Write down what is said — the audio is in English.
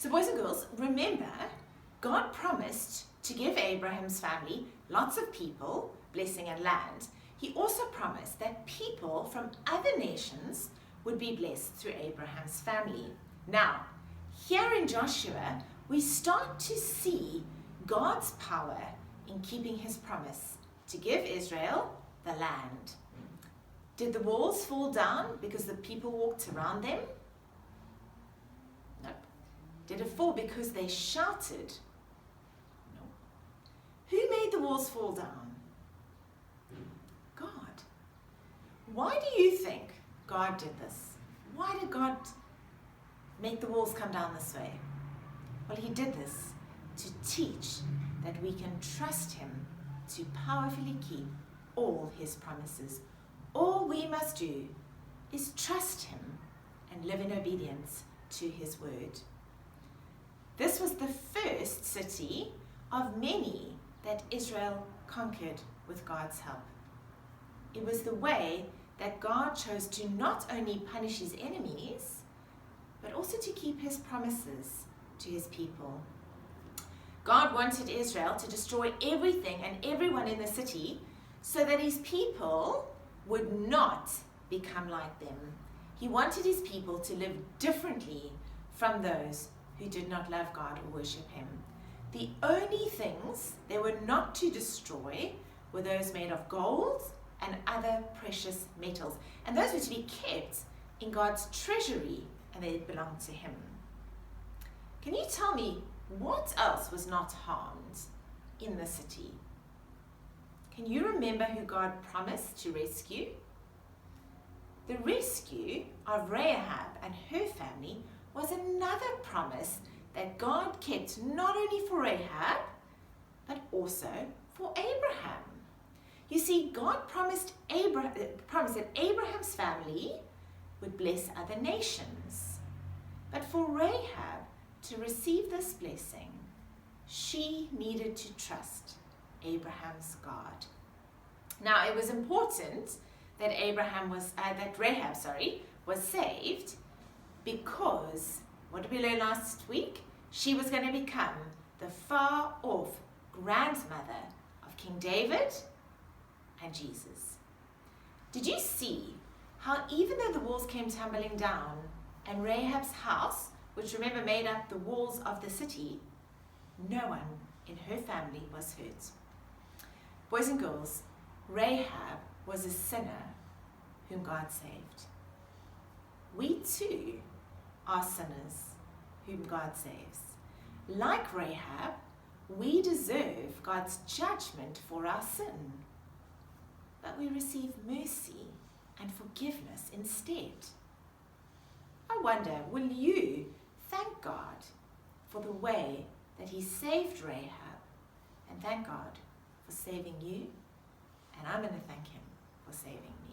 So boys and girls, remember, God promised to give Abraham's family lots of people, blessing and land. He also promised that people from other nations would be blessed through Abraham's family. Now, here in Joshua, we start to see God's power in keeping his promise to give Israel the land. Did the walls fall down because the people walked around them? Nope. Did it fall because they shouted? No. Who made the walls fall down? God. Why do you think God did this? Why did God make the walls come down this way? Well, he did this to teach that we can trust him to powerfully keep all his promises. All we must do is trust him and live in obedience to his word. This was the first city of many that Israel conquered with God's help. It was the way that God chose to not only punish his enemies, but also to keep his promises to his people. God wanted Israel to destroy everything and everyone in the city so that his people would not become like them. He wanted his people to live differently from those who did not love God or worship him. The only things they were not to destroy were those made of gold and other precious metals. And those were to be kept in God's treasury, and they belonged to him. Can you tell me what else was not harmed in the city? Can you remember who God promised to rescue? The rescue of Rahab and her family was another promise that God kept not only for Rahab, but also for Abraham. You see, God promised that Abraham's family would bless other nations. But for Rahab to receive this blessing, she needed to trust Abraham's God. Now, it was important that Rahab was saved, because what did we learn last week? She was going to become the far-off grandmother of King David and Jesus. Did you see how even though the walls came tumbling down and Rahab's house, which remember made up the walls of the city, no one in her family was hurt? Boys and girls, Rahab was a sinner whom God saved. We too are sinners whom God saves. Like Rahab, we deserve God's judgment for our sin, but we receive mercy and forgiveness instead. I wonder, will you thank God for the way that he saved Rahab, and thank God for saving you? And I'm going to thank him for saving me.